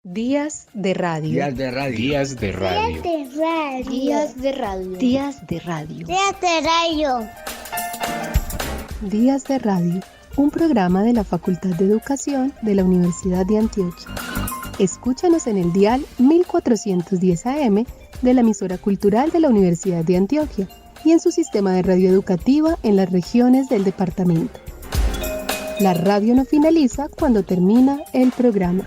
Días de radio. Días de radio. Días de radio. Días de radio. Días de radio. Días de radio. Días de radio. Un programa de la Facultad de Educación de la Universidad de Antioquia. Escúchanos en el dial 1410 AM de la emisora cultural de la Universidad de Antioquia y en su sistema de radio educativa en las regiones del departamento. La radio no finaliza cuando termina el programa.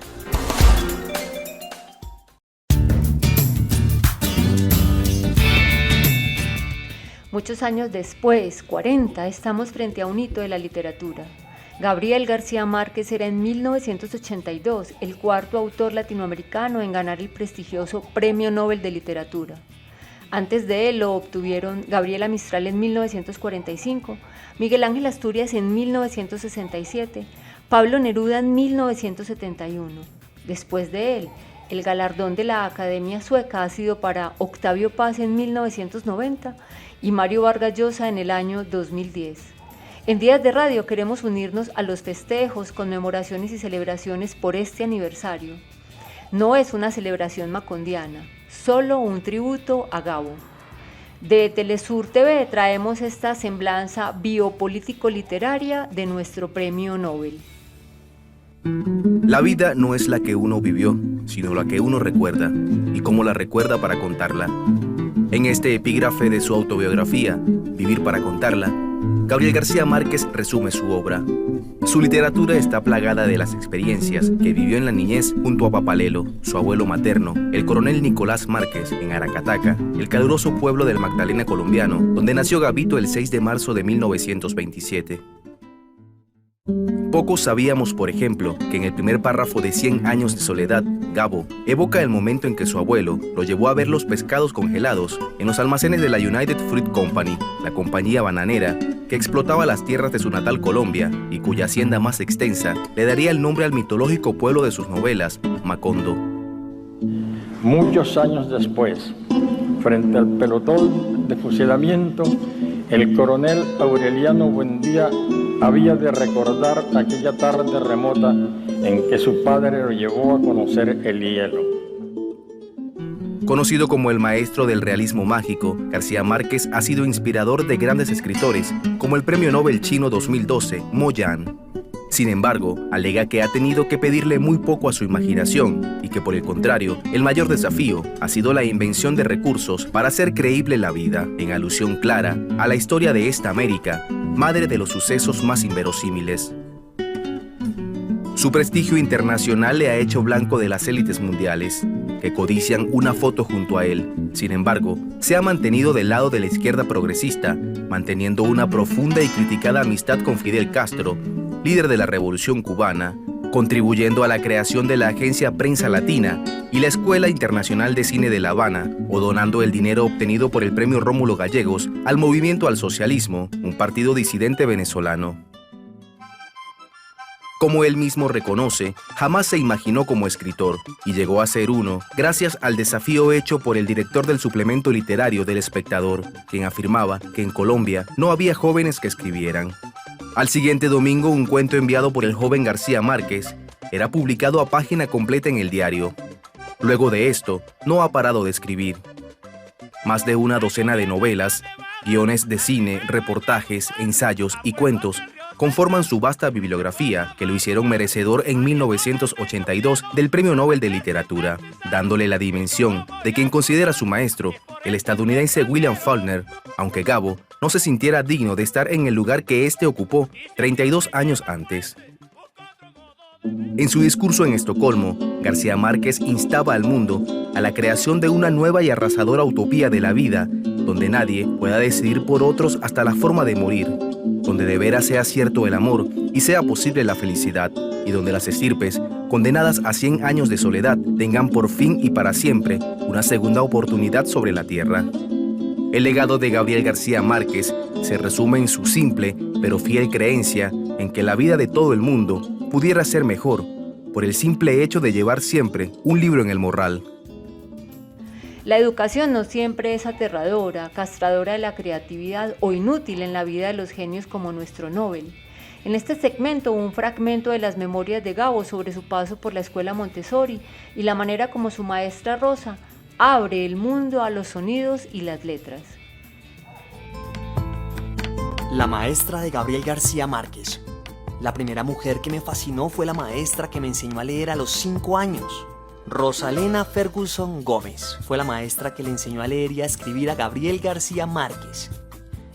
Muchos años después, 40, estamos frente a un hito de la literatura. Gabriel García Márquez era en 1982 el cuarto autor latinoamericano en ganar el prestigioso Premio Nobel de Literatura. Antes de él lo obtuvieron Gabriela Mistral en 1945, Miguel Ángel Asturias en 1967, Pablo Neruda en 1971. Después de él, el galardón de la Academia Sueca ha sido para Octavio Paz en 1990 y Mario Vargas Llosa en el año 2010. En Días de Radio queremos unirnos a los festejos, conmemoraciones y celebraciones por este aniversario. No es una celebración macondiana, solo un tributo a Gabo. De Telesur TV traemos esta semblanza biopolítico-literaria de nuestro Premio Nobel. La vida no es la que uno vivió, sino la que uno recuerda, y cómo la recuerda para contarla. En este epígrafe de su autobiografía, Vivir para contarla, Gabriel García Márquez resume su obra. Su literatura está plagada de las experiencias que vivió en la niñez junto a Papalelo, su abuelo materno, el coronel Nicolás Márquez, en Aracataca, el caluroso pueblo del Magdalena colombiano, donde nació Gabito el 6 de marzo de 1927. Pocos sabíamos, por ejemplo, que en el primer párrafo de 100 años de soledad, Gabo evoca el momento en que su abuelo lo llevó a ver los pescados congelados en los almacenes de la United Fruit Company, la compañía bananera que explotaba las tierras de su natal Colombia y cuya hacienda más extensa le daría el nombre al mitológico pueblo de sus novelas, Macondo. Muchos años después, frente al pelotón de fusilamiento, el coronel Aureliano Buendía había de recordar aquella tarde remota en que su padre lo llevó a conocer el hielo. Conocido como el maestro del realismo mágico, García Márquez ha sido inspirador de grandes escritores, como el Premio Nobel chino 2012, Mo Yan. Sin embargo, alega que ha tenido que pedirle muy poco a su imaginación y que, por el contrario, el mayor desafío ha sido la invención de recursos para hacer creíble la vida, en alusión clara a la historia de esta América, madre de los sucesos más inverosímiles. Su prestigio internacional le ha hecho blanco de las élites mundiales, que codician una foto junto a él. Sin embargo, se ha mantenido del lado de la izquierda progresista, manteniendo una profunda y criticada amistad con Fidel Castro, líder de la Revolución Cubana, contribuyendo a la creación de la agencia Prensa Latina y la Escuela Internacional de Cine de La Habana, o donando el dinero obtenido por el Premio Rómulo Gallegos al Movimiento al Socialismo, un partido disidente venezolano. Como él mismo reconoce, jamás se imaginó como escritor y llegó a ser uno gracias al desafío hecho por el director del suplemento literario del Espectador, quien afirmaba que en Colombia no había jóvenes que escribieran. Al siguiente domingo, un cuento enviado por el joven García Márquez era publicado a página completa en el diario. Luego de esto, no ha parado de escribir. Más de una docena de novelas, guiones de cine, reportajes, ensayos y cuentos conforman su vasta bibliografía que lo hicieron merecedor en 1982 del Premio Nobel de Literatura, dándole la dimensión de quien considera su maestro, el estadounidense William Faulkner, aunque Gabo no se sintiera digno de estar en el lugar que éste ocupó 32 años antes. En su discurso en Estocolmo, García Márquez instaba al mundo a la creación de una nueva y arrasadora utopía de la vida, donde nadie pueda decidir por otros hasta la forma de morir, donde de veras sea cierto el amor y sea posible la felicidad, y donde las estirpes, condenadas a 100 años de soledad, tengan por fin y para siempre una segunda oportunidad sobre la tierra. El legado de Gabriel García Márquez se resume en su simple pero fiel creencia en que la vida de todo el mundo pudiera ser mejor por el simple hecho de llevar siempre un libro en el morral. La educación no siempre es aterradora, castradora de la creatividad o inútil en la vida de los genios como nuestro Nobel. En este segmento un fragmento de las memorias de Gabo sobre su paso por la escuela Montessori y la manera como su maestra Rosa abre el mundo a los sonidos y las letras. La maestra de Gabriel García Márquez. La primera mujer que me fascinó fue la maestra que me enseñó a leer a los 5 años. Rosalena Ferguson Gómez fue la maestra que le enseñó a leer y a escribir a Gabriel García Márquez.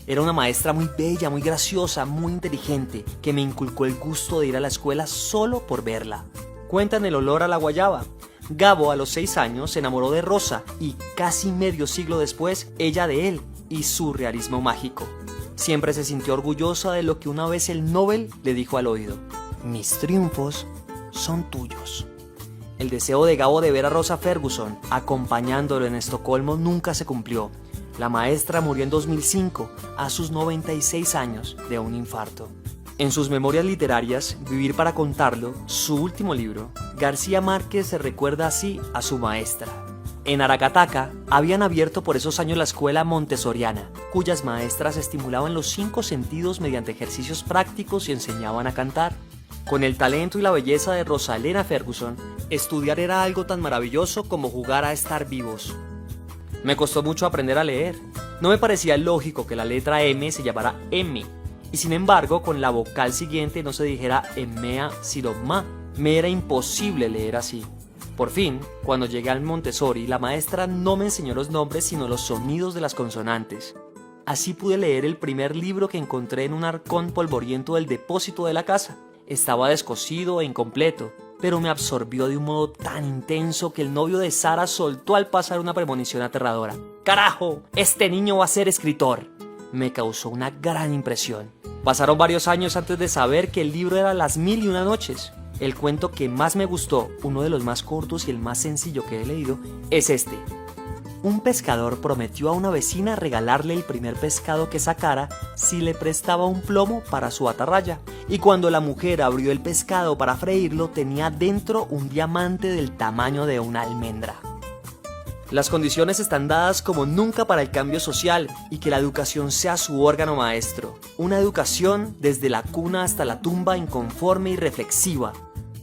Era una maestra muy bella, muy graciosa, muy inteligente, que me inculcó el gusto de ir a la escuela solo por verla. Cuentan el olor a la guayaba. Gabo a los 6 años se enamoró de Rosa y casi medio siglo después ella de él y su realismo mágico. Siempre se sintió orgullosa de lo que una vez el Nobel le dijo al oído: mis triunfos son tuyos. El deseo de Gabo de ver a Rosa Ferguson acompañándolo en Estocolmo nunca se cumplió. La maestra murió en 2005 a sus 96 años de un infarto. En sus memorias literarias, Vivir para contarlo, su último libro, García Márquez se recuerda así a su maestra. En Aracataca habían abierto por esos años la escuela montessoriana, cuyas maestras estimulaban los 5 sentidos mediante ejercicios prácticos y enseñaban a cantar. Con el talento y la belleza de Rosalena Ferguson, estudiar era algo tan maravilloso como jugar a estar vivos. Me costó mucho aprender a leer. No me parecía lógico que la letra M se llamara M, y sin embargo con la vocal siguiente no se dijera Emea sino Ma. Me era imposible leer así. Por fin, cuando llegué al Montessori, la maestra no me enseñó los nombres sino los sonidos de las consonantes. Así pude leer el primer libro que encontré en un arcón polvoriento del depósito de la casa. Estaba descosido e incompleto, pero me absorbió de un modo tan intenso que el novio de Sara soltó al pasar una premonición aterradora. ¡Carajo! ¡Este niño va a ser escritor! Me causó una gran impresión. Pasaron varios años antes de saber que el libro era Las 1001 noches. El cuento que más me gustó, uno de los más cortos y el más sencillo que he leído, es este. Un pescador prometió a una vecina regalarle el primer pescado que sacara si le prestaba un plomo para su atarraya. Y cuando la mujer abrió el pescado para freírlo, tenía dentro un diamante del tamaño de una almendra. Las condiciones están dadas como nunca para el cambio social y que la educación sea su órgano maestro. Una educación desde la cuna hasta la tumba inconforme y reflexiva,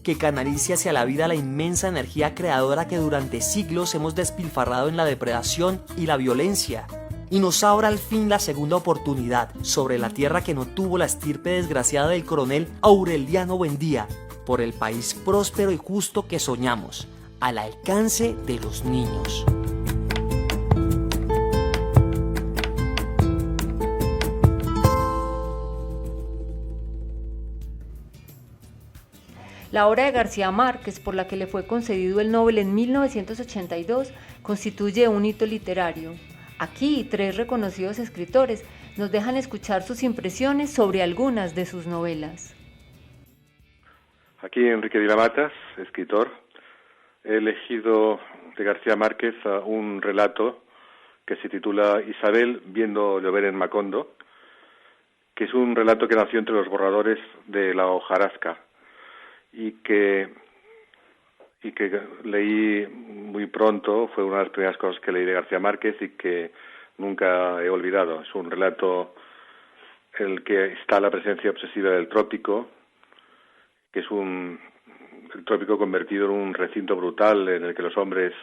que canalice hacia la vida la inmensa energía creadora que durante siglos hemos despilfarrado en la depredación y la violencia, y nos abra al fin la segunda oportunidad sobre la tierra que no tuvo la estirpe desgraciada del coronel Aureliano Buendía, por el país próspero y justo que soñamos, al alcance de los niños. La obra de García Márquez, por la que le fue concedido el Nobel en 1982, constituye un hito literario. Aquí, 3 reconocidos escritores nos dejan escuchar sus impresiones sobre algunas de sus novelas. Aquí Enrique Vilamatas, escritor. He elegido de García Márquez un relato que se titula Isabel viendo llover en Macondo, que es un relato que nació entre los borradores de la hojarasca y que leí muy pronto. Fue una de las primeras cosas que leí de García Márquez y que nunca he olvidado. Es un relato en el que está la presencia obsesiva del trópico, que es el trópico convertido en un recinto brutal en el que los hombres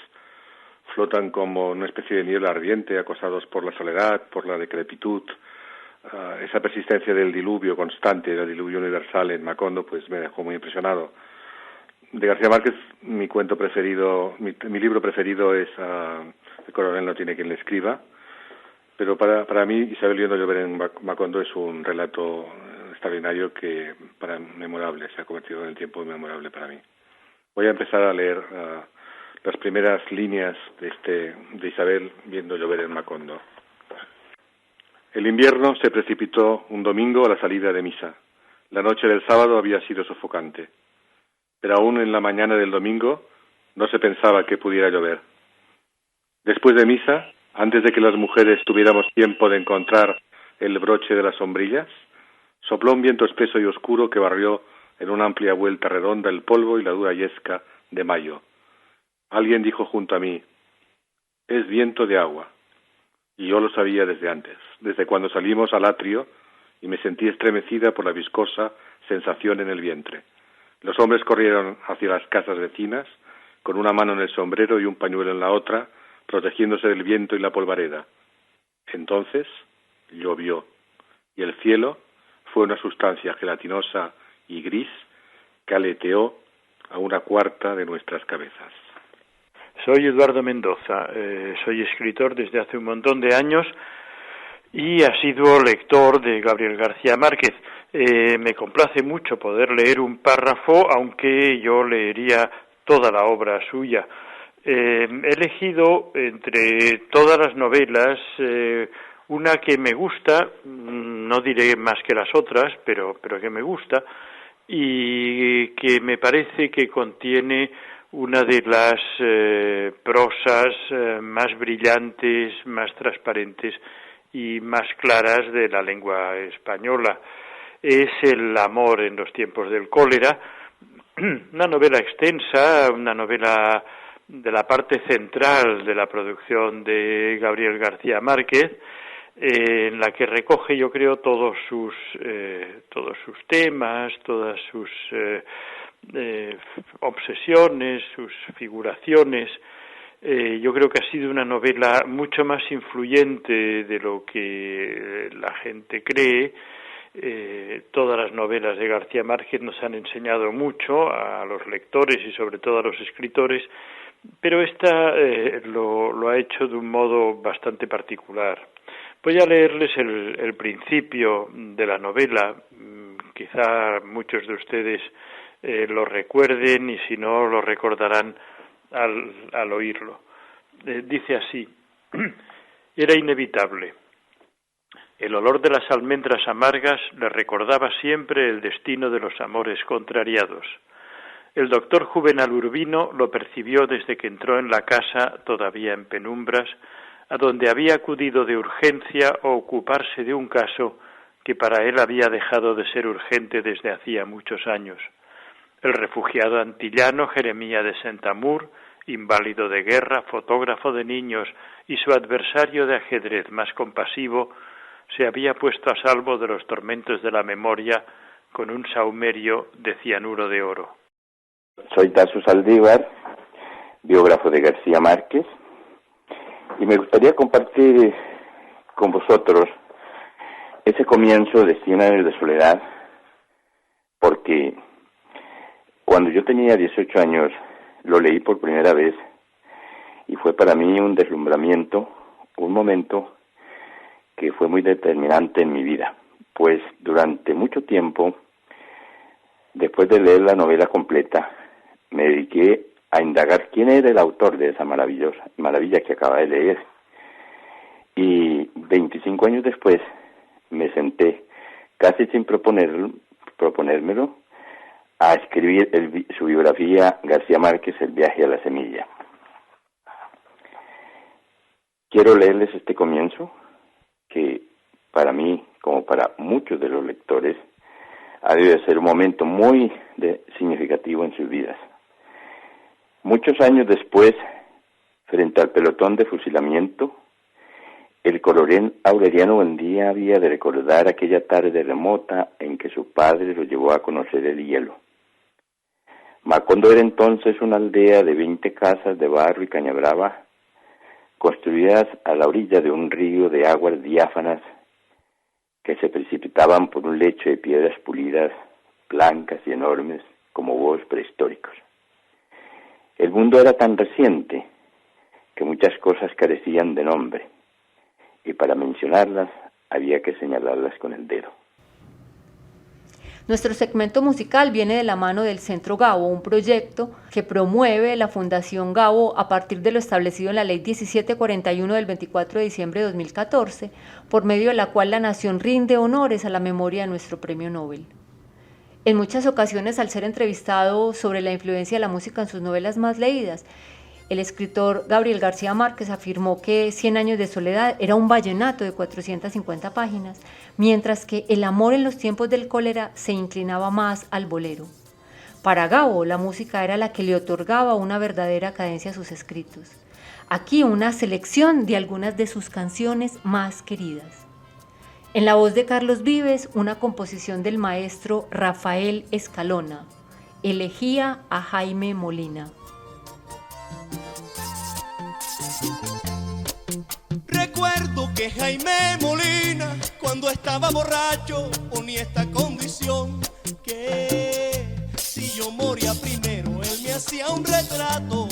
flotan como una especie de niebla ardiente, acosados por la soledad, por la decrepitud. Esa persistencia del diluvio constante, del diluvio universal en Macondo, pues me dejó muy impresionado. De García Márquez, mi cuento preferido, mi libro preferido es El coronel no tiene quien le escriba, pero para mí Isabel viendo llover en Macondo es un relato extraordinario que memorable, se ha convertido en el tiempo memorable para mí. Voy a empezar a leer las primeras líneas de Isabel viendo llover en Macondo. El invierno se precipitó un domingo a la salida de misa. La noche del sábado había sido sofocante, pero aún en la mañana del domingo no se pensaba que pudiera llover. Después de misa, antes de que las mujeres tuviéramos tiempo de encontrar el broche de las sombrillas, sopló un viento espeso y oscuro que barrió en una amplia vuelta redonda el polvo y la dura yesca de mayo. Alguien dijo junto a mí: «Es viento de agua». Y yo lo sabía desde antes, desde cuando salimos al atrio y me sentí estremecida por la viscosa, sensación en el vientre. Los hombres corrieron hacia las casas vecinas, con una mano en el sombrero y un pañuelo en la otra, protegiéndose del viento y la polvareda. Entonces llovió, y el cielo fue una sustancia gelatinosa y gris que aleteó a una cuarta de nuestras cabezas. Soy Eduardo Mendoza, soy escritor desde hace un montón de años y asiduo lector de Gabriel García Márquez. Me complace mucho poder leer un párrafo, aunque yo leería toda la obra suya. He elegido entre todas las novelas una que me gusta, no diré más que las otras, pero que me gusta, y que me parece que contiene una de las prosas más brillantes, más transparentes y más claras de la lengua española. Es El amor en los tiempos del cólera, una novela extensa, una novela de la parte central de la producción de Gabriel García Márquez, en la que recoge, yo creo, todos sus temas, todas sus obsesiones, sus figuraciones. Yo creo que ha sido una novela mucho más influyente de lo que la gente cree. Todas las novelas de García Márquez nos han enseñado mucho a los lectores y sobre todo a los escritores, pero esta lo ha hecho de un modo bastante particular. Voy a leerles el principio de la novela. Quizá muchos de ustedes lo recuerden y si no lo recordarán al oírlo. Dice así: era inevitable. El olor de las almendras amargas le recordaba siempre el destino de los amores contrariados. El doctor Juvenal Urbino lo percibió desde que entró en la casa, todavía en penumbras, a donde había acudido de urgencia a ocuparse de un caso que para él había dejado de ser urgente desde hacía muchos años. El refugiado antillano Jeremía de Saint-Amour, inválido de guerra, fotógrafo de niños y su adversario de ajedrez más compasivo, se había puesto a salvo de los tormentos de la memoria con un saumerio de cianuro de oro. Soy Tasso Saldívar, biógrafo de García Márquez, y me gustaría compartir con vosotros ese comienzo de 100 años de soledad, porque cuando yo tenía 18 años lo leí por primera vez y fue para mí un deslumbramiento, un momento que fue muy determinante en mi vida, pues durante mucho tiempo, después de leer la novela completa, me dediqué a indagar quién era el autor de esa maravilla que acaba de leer. Y 25 años después me senté, casi sin proponérmelo, a escribir su biografía García Márquez, El viaje a la semilla. Quiero leerles este comienzo, que para mí, como para muchos de los lectores, ha debido ser un momento muy significativo en sus vidas. Muchos años después, frente al pelotón de fusilamiento, el coronel Aureliano Buendía había de recordar aquella tarde remota en que su padre lo llevó a conocer el hielo. Macondo era entonces una aldea de 20 casas de barro y caña brava, construidas a la orilla de un río de aguas diáfanas que se precipitaban por un lecho de piedras pulidas, blancas y enormes como huevos prehistóricos. El mundo era tan reciente que muchas cosas carecían de nombre, y para mencionarlas había que señalarlas con el dedo. Nuestro segmento musical viene de la mano del Centro Gabo, un proyecto que promueve la Fundación Gabo a partir de lo establecido en la Ley 1741 del 24 de diciembre de 2014, por medio de la cual la nación rinde honores a la memoria de nuestro premio Nobel. En muchas ocasiones, al ser entrevistado sobre la influencia de la música en sus novelas más leídas, el escritor Gabriel García Márquez afirmó que 100 años de soledad era un vallenato de 450 páginas, mientras que El amor en los tiempos del cólera se inclinaba más al bolero. Para Gabo, la música era la que le otorgaba una verdadera cadencia a sus escritos. Aquí una selección de algunas de sus canciones más queridas. En la voz de Carlos Vives, una composición del maestro Rafael Escalona, Elegía a Jaime Molina. Recuerdo que Jaime Molina, cuando estaba borracho, ponía esta condición: que si yo moría primero, él me hacía un retrato.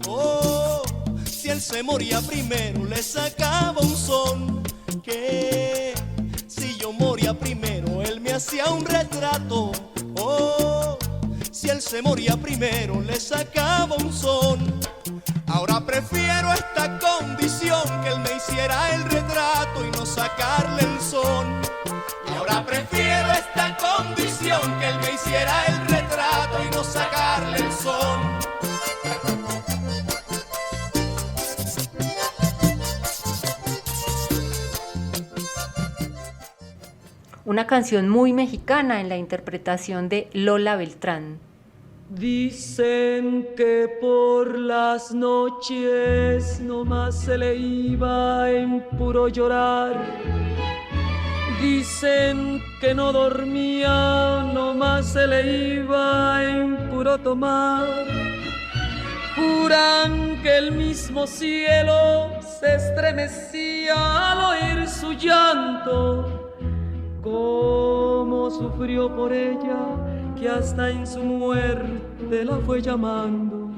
Oh, si él se moría primero, le sacaba un son. Que si yo moría primero, él me hacía un retrato. Oh, si él se moría primero, le sacaba un son. Ahora prefiero esta condición, que él me hiciera el retrato y no sacarle el son. Y ahora prefiero esta condición, que él me hiciera el retrato y no sacarle el son. Una canción muy mexicana en la interpretación de Lola Beltrán. Dicen que por las noches nomás se le iba en puro llorar. Dicen que no dormía, nomás se le iba en puro tomar. Juran que el mismo cielo se estremecía al oír su llanto. Cómo sufrió por ella, que hasta en su muerte la fue llamando.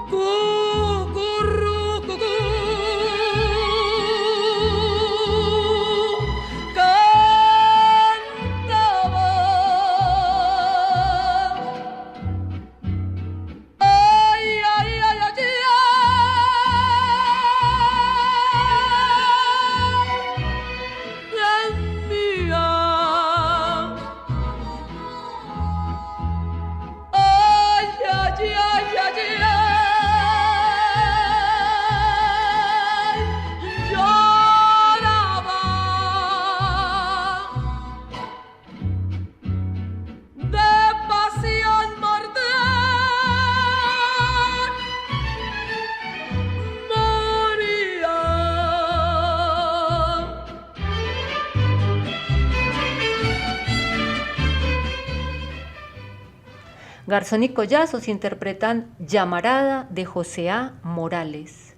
Cucurru, cucú, cantaba. Ay, ay, ay, ay, ay. Garzón y Collazos interpretan Llamarada de José A. Morales.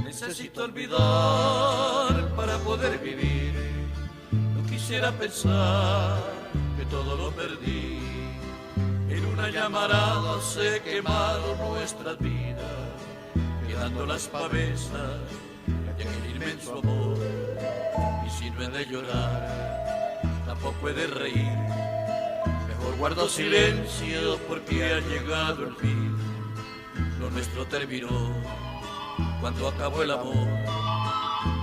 Necesito olvidar para poder vivir. No quisiera pensar que todo lo perdí. En una llamarada se quemaron nuestras vidas, quedando las pavesas de aquel inmenso amor. Y si no he de llorar, tampoco he de reír. Mejor guardo silencio porque ha llegado el fin. Lo nuestro terminó cuando acabó el amor.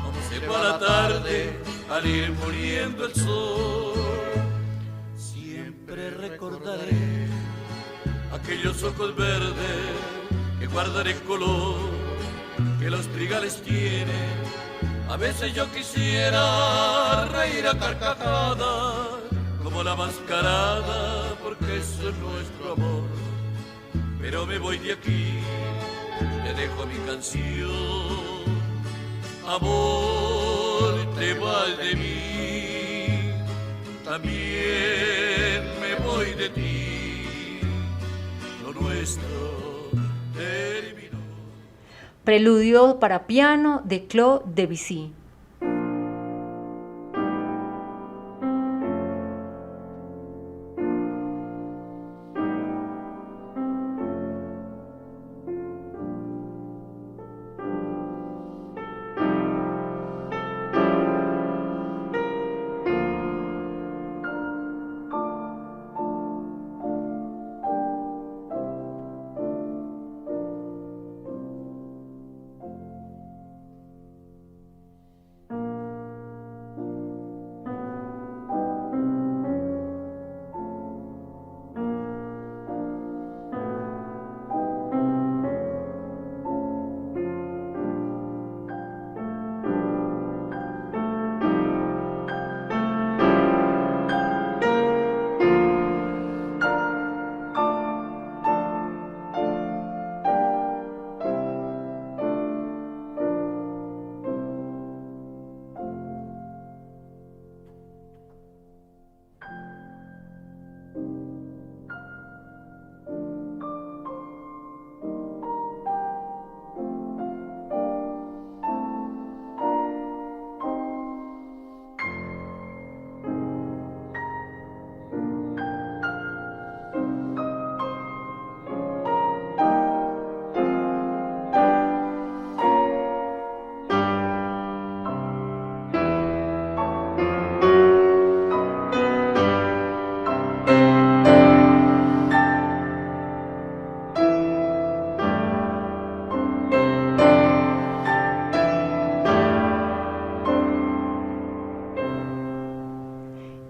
Como se va la tarde al ir muriendo el sol. Siempre recordaré aquellos ojos verdes que guardan el color que los trigales tienen. A veces yo quisiera reír a carcajadas como la mascarada, porque eso es nuestro amor. Pero me voy de aquí, te dejo mi canción. Amor, te vas de mí, también me voy de ti. Lo nuestro terminó. Preludio para piano de Claude Debussy.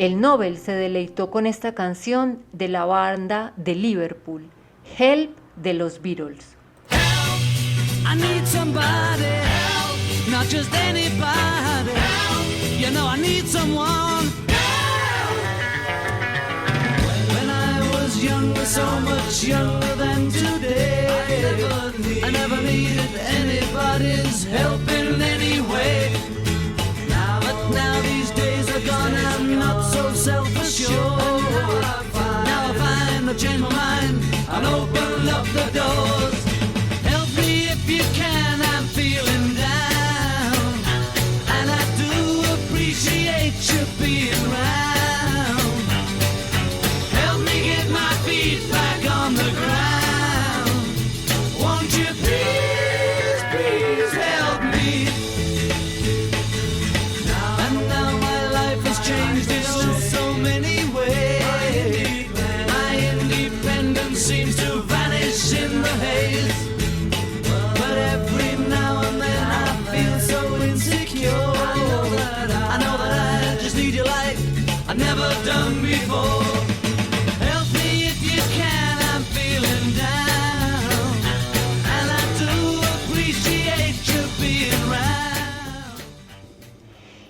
El Nobel se deleitó con esta canción de la banda de Liverpool, Help, de los Beatles. I need somebody help, not just anybody help. You know I need someone help. When I was younger, so much younger than today, I never needed anybody's help in any way. But now these days are gone, I'm not so self-assured. Now I find I've changed my mind and opened up the doors. Help me if you can, I'm feeling down, and I do appreciate you being around. Help me get my feet back on the ground. Won't you please, please help me? And now my life has changed in so many ways. My independence seems to vanish in the haze. But every now and then I feel so insecure. I know that I just need you like I've never done before. Help me if you can, I'm feeling down, and I do appreciate you being around.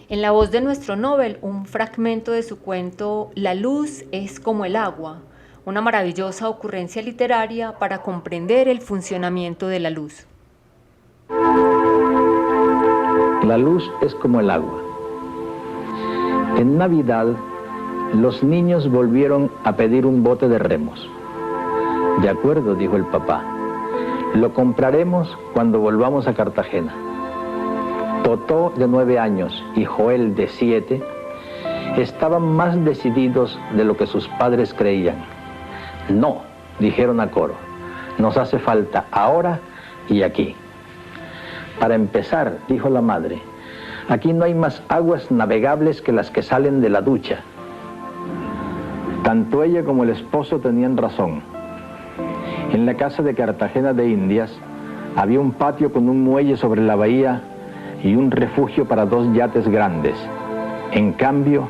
En la voz de nuestro Nobel, un fragmento de su cuento La luz es como el agua, una maravillosa ocurrencia literaria para comprender el funcionamiento de la luz. La luz es como el agua. En Navidad, los niños volvieron a pedir un bote de remos. De acuerdo, dijo el papá. Lo compraremos cuando volvamos a Cartagena. Totó, de 9 años, y Joel, de 7, estaban más decididos de lo que sus padres creían. No, dijeron a coro, nos hace falta ahora y aquí. Para empezar, dijo la madre, aquí no hay más aguas navegables que las que salen de la ducha. Tanto ella como el esposo tenían razón. En la casa de Cartagena de Indias había un patio con un muelle sobre la bahía y un refugio para 2 yates grandes. En cambio,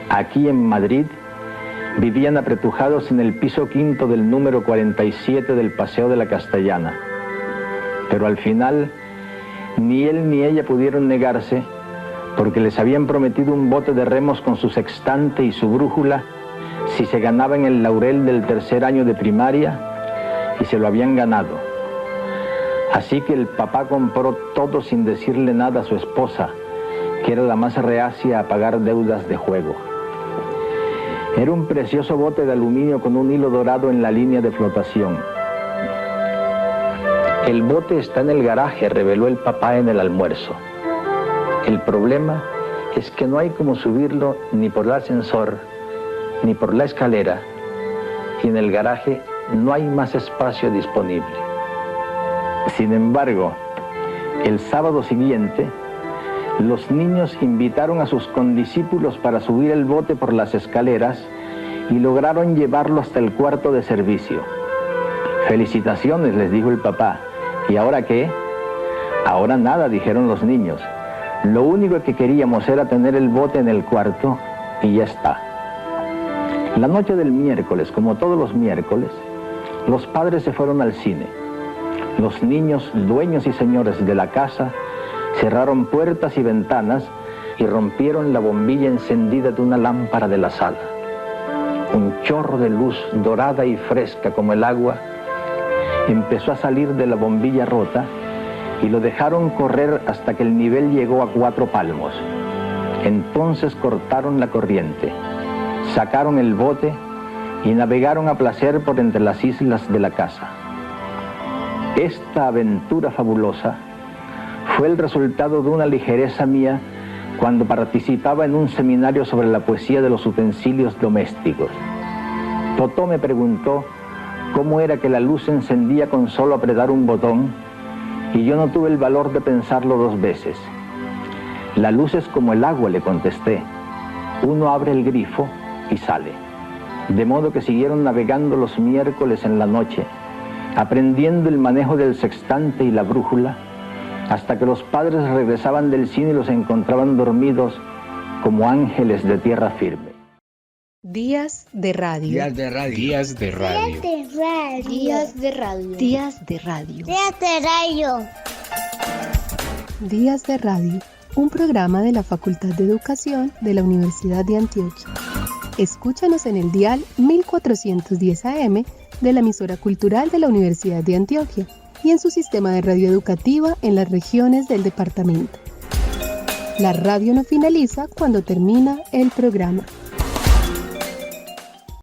aquí en Madrid, vivían apretujados en el piso 5º del número 47 del Paseo de la Castellana. Pero al final, ni él ni ella pudieron negarse, porque les habían prometido un bote de remos con su sextante y su brújula si se ganaban el laurel del 3er año de primaria, y se lo habían ganado. Así que el papá compró todo sin decirle nada a su esposa, que era la más reacia a pagar deudas de juego. Era un precioso bote de aluminio con un hilo dorado en la línea de flotación. El bote está en el garaje, reveló el papá en el almuerzo. El problema es que no hay como subirlo ni por el ascensor, ni por la escalera, y en el garaje no hay más espacio disponible. Sin embargo, el sábado siguiente, los niños invitaron a sus condiscípulos para subir el bote por las escaleras y lograron llevarlo hasta el cuarto de servicio. Felicitaciones, les dijo el papá. ¿Y ahora qué? Ahora nada, dijeron los niños. Lo único que queríamos era tener el bote en el cuarto y ya está. La noche del miércoles, como todos los miércoles, los padres se fueron al cine. Los niños, dueños y señores de la casa, cerraron puertas y ventanas y rompieron la bombilla encendida de una lámpara de la sala. Un chorro de luz dorada y fresca como el agua empezó a salir de la bombilla rota y lo dejaron correr hasta que el nivel llegó a 4 palmos. Entonces cortaron la corriente, sacaron el bote y navegaron a placer por entre las islas de la casa. Esta aventura fabulosa fue el resultado de una ligereza mía cuando participaba en un seminario sobre la poesía de los utensilios domésticos. Totó me preguntó cómo era que la luz se encendía con solo apretar un botón, y yo no tuve el valor de pensarlo 2 veces. La luz es como el agua, le contesté. Uno abre el grifo y sale. De modo que siguieron navegando los miércoles en la noche, aprendiendo el manejo del sextante y la brújula, hasta que los padres regresaban del cine y los encontraban dormidos como ángeles de tierra firme. Días de radio. Días de radio. Días de radio. Días de radio. Días de radio. Días de radio. Días de radio. Un programa de la Facultad de Educación de la Universidad de Antioquia. Escúchanos en el dial 1410 AM de la emisora cultural de la Universidad de Antioquia y en su sistema de radio educativa en las regiones del departamento. La radio no finaliza cuando termina el programa.